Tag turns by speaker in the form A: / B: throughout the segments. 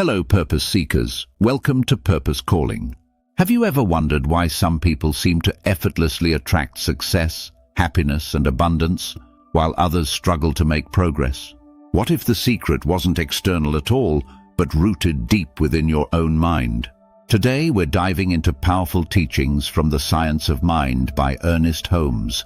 A: Hello, purpose seekers. Welcome to Purpose Calling. Have you ever wondered why some people seem to effortlessly attract success, happiness, and abundance, while others struggle to make progress? What if the secret wasn't external at all, but rooted deep within your own mind? Today, we're diving into powerful teachings from The Science of Mind by Ernest Holmes,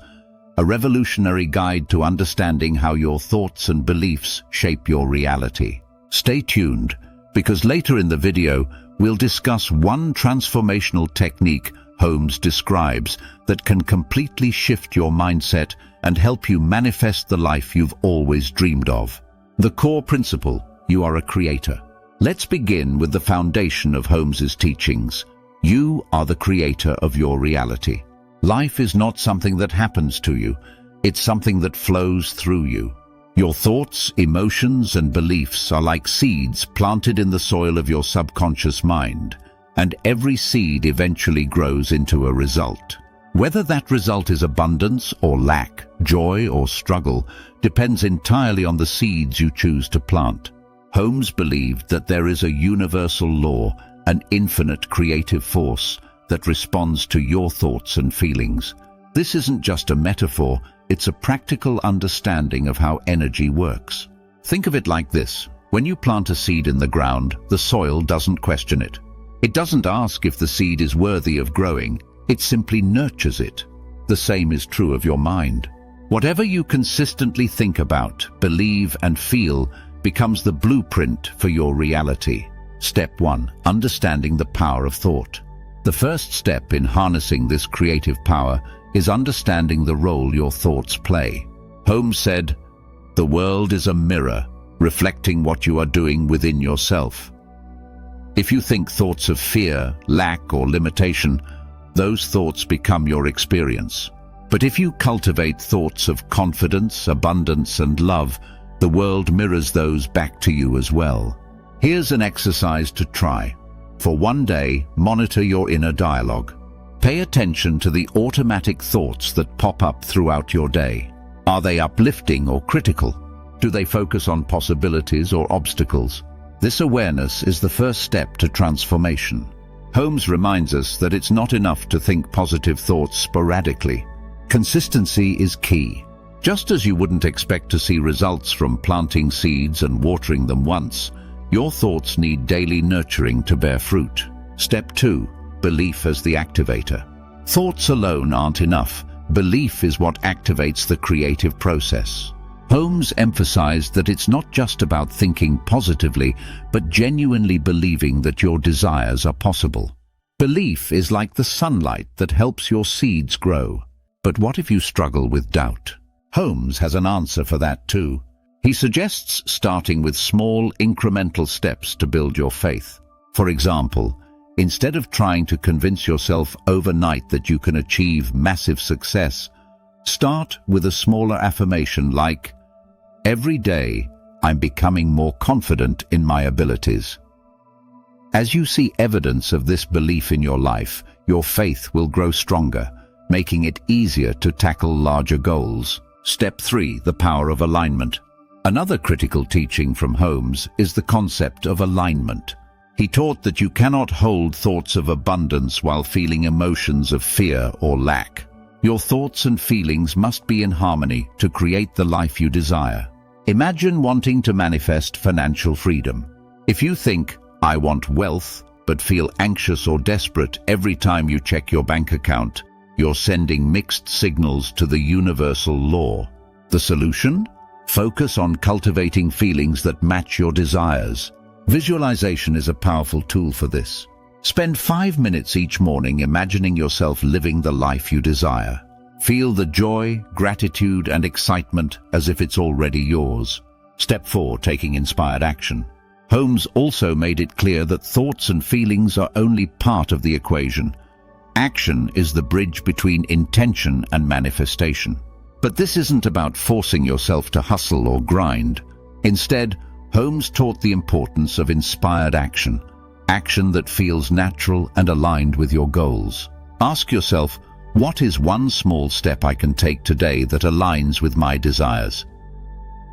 A: a revolutionary guide to understanding how your thoughts and beliefs shape your reality. Stay tuned, because later in the video, we'll discuss one transformational technique Holmes describes that can completely shift your mindset and help you manifest the life you've always dreamed of. The core principle: you are a creator. Let's begin with the foundation of Holmes's teachings. You are the creator of your reality. Life is not something that happens to you, it's something that flows through you. Your thoughts, emotions, and beliefs are like seeds planted in the soil of your subconscious mind, and every seed eventually grows into a result. Whether that result is abundance or lack, joy or struggle, depends entirely on the seeds you choose to plant. Holmes believed that there is a universal law, an infinite creative force, that responds to your thoughts and feelings. This isn't just a metaphor, it's a practical understanding of how energy works. Think of it like this: when you plant a seed in the ground, the soil doesn't question it. It doesn't ask if the seed is worthy of growing, it simply nurtures it. The same is true of your mind. Whatever you consistently think about, believe, and feel becomes the blueprint for your reality. Step 1. Understanding the power of thought. The first step in harnessing this creative power is understanding the role your thoughts play. Holmes said, "The world is a mirror, reflecting what you are doing within yourself." If you think thoughts of fear, lack, or limitation, those thoughts become your experience. But if you cultivate thoughts of confidence, abundance, and love, the world mirrors those back to you as well. Here's an exercise to try. For one day, monitor your inner dialogue. Pay attention to the automatic thoughts that pop up throughout your day. Are they uplifting or critical? Do they focus on possibilities or obstacles? This awareness is the first step to transformation. Holmes reminds us that it's not enough to think positive thoughts sporadically. Consistency is key. Just as you wouldn't expect to see results from planting seeds and watering them once, your thoughts need daily nurturing to bear fruit. Step 2. Belief as the activator. Thoughts alone aren't enough. Belief is what activates the creative process. Holmes emphasized that it's not just about thinking positively, but genuinely believing that your desires are possible. Belief is like the sunlight that helps your seeds grow. But what if you struggle with doubt? Holmes has an answer for that too. He suggests starting with small, incremental steps to build your faith. For example, instead of trying to convince yourself overnight that you can achieve massive success, start with a smaller affirmation like, "Every day, I'm becoming more confident in my abilities." As you see evidence of this belief in your life, your faith will grow stronger, making it easier to tackle larger goals. Step 3. The power of alignment. Another critical teaching from Holmes is the concept of alignment. He taught that you cannot hold thoughts of abundance while feeling emotions of fear or lack. Your thoughts and feelings must be in harmony to create the life you desire. Imagine wanting to manifest financial freedom. If you think, "I want wealth," but feel anxious or desperate every time you check your bank account, you're sending mixed signals to the universal law. The solution? Focus on cultivating feelings that match your desires. Visualization is a powerful tool for this. Spend 5 minutes each morning imagining yourself living the life you desire. Feel the joy, gratitude, and excitement as if it's already yours. Step 4. Taking inspired action. Holmes also made it clear that thoughts and feelings are only part of the equation. Action is the bridge between intention and manifestation. But this isn't about forcing yourself to hustle or grind. Instead, Holmes taught the importance of inspired action, action that feels natural and aligned with your goals. Ask yourself, what is one small step I can take today that aligns with my desires?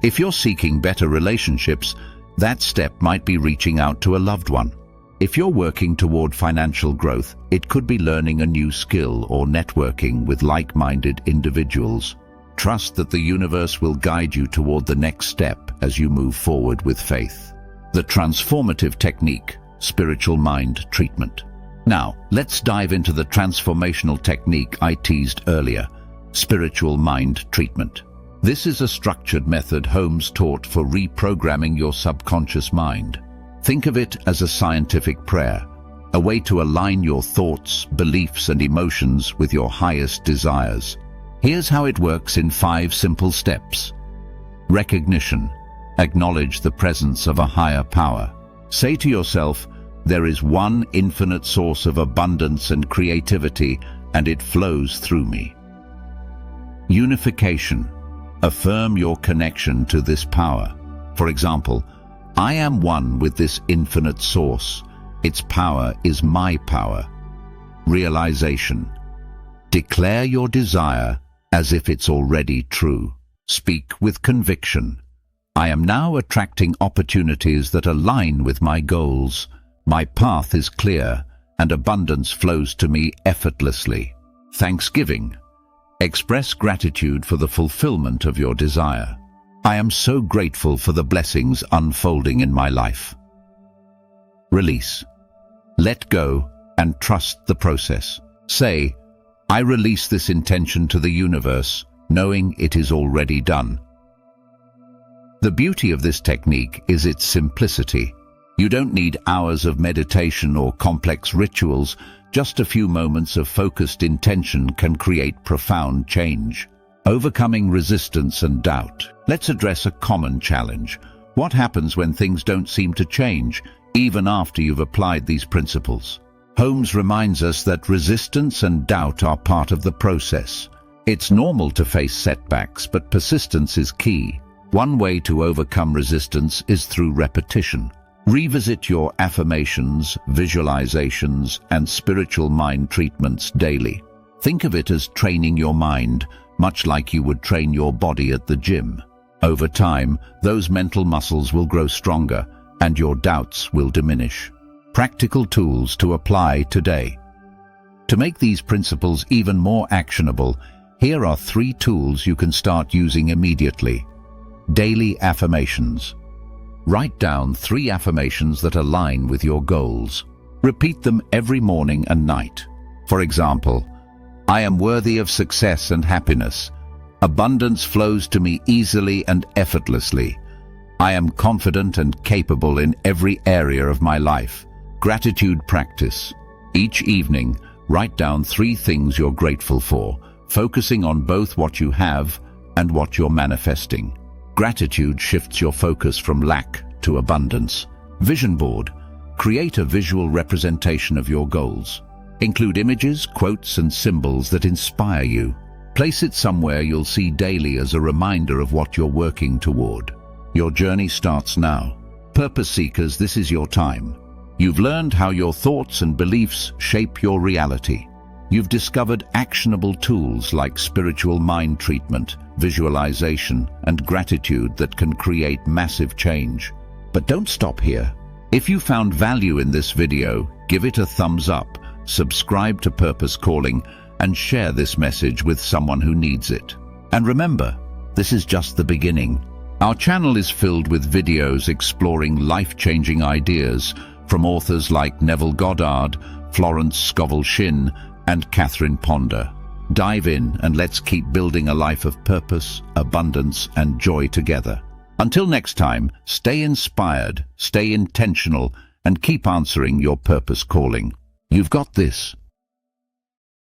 A: If you're seeking better relationships, That step might be reaching out to a loved one. If you're working toward financial growth, it could be learning a new skill or networking with like-minded individuals. Trust that the universe will guide you toward the next step as you move forward with faith. The transformative technique, spiritual mind treatment. Now, let's dive into the transformational technique I teased earlier, spiritual mind treatment. This is a structured method Holmes taught for reprogramming your subconscious mind. Think of it as a scientific prayer, a way to align your thoughts, beliefs, and emotions with your highest desires. Here's how it works in 5 simple steps. Recognition. Acknowledge the presence of a higher power. Say to yourself, there is one infinite source of abundance and creativity, and it flows through me. Unification. Affirm your connection to this power. For example, I am one with this infinite source. Its power is my power. Realization. Declare your desire as if it's already true. Speak with conviction. I am now attracting opportunities that align with my goals. My path is clear, and abundance flows to me effortlessly. Thanksgiving. Express gratitude for the fulfillment of your desire. I am so grateful for the blessings unfolding in my life. Release. Let go and trust the process. Say, I release this intention to the universe, knowing it is already done. The beauty of this technique is its simplicity. You don't need hours of meditation or complex rituals. Just a few moments of focused intention can create profound change. Overcoming resistance and doubt. Let's address a common challenge. What happens when things don't seem to change, even after you've applied these principles? Holmes reminds us that resistance and doubt are part of the process. It's normal to face setbacks, but persistence is key. One way to overcome resistance is through repetition. Revisit your affirmations, visualizations, and spiritual mind treatments daily. Think of it as training your mind, much like you would train your body at the gym. Over time, those mental muscles will grow stronger, and your doubts will diminish. Practical tools to apply today. To make these principles even more actionable, here are 3 tools you can start using immediately. Daily affirmations. Write down 3 affirmations that align with your goals. Repeat them every morning and night. For example, I am worthy of success and happiness. Abundance flows to me easily and effortlessly. I am confident and capable in every area of my life. Gratitude practice. Each evening, write down 3 things you're grateful for, focusing on both what you have and what you're manifesting. Gratitude shifts your focus from lack to abundance. Vision board. Create a visual representation of your goals. Include images, quotes, and symbols that inspire you. Place it somewhere you'll see daily as a reminder of what you're working toward. Your journey starts now. Purpose seekers, this is your time. You've learned how your thoughts and beliefs shape your reality. You've discovered actionable tools like spiritual mind treatment, visualization, and gratitude that can create massive change. But don't stop here. If you found value in this video, give it a thumbs up, subscribe to Purpose Calling, and share this message with someone who needs it. And remember, this is just the beginning. Our channel is filled with videos exploring life-changing ideas from authors like Neville Goddard, Florence Scovel Shinn, and Catherine Ponder. Dive in and let's keep building a life of purpose, abundance, and joy together. Until next time, stay inspired, stay intentional, and keep answering your purpose calling. You've got this.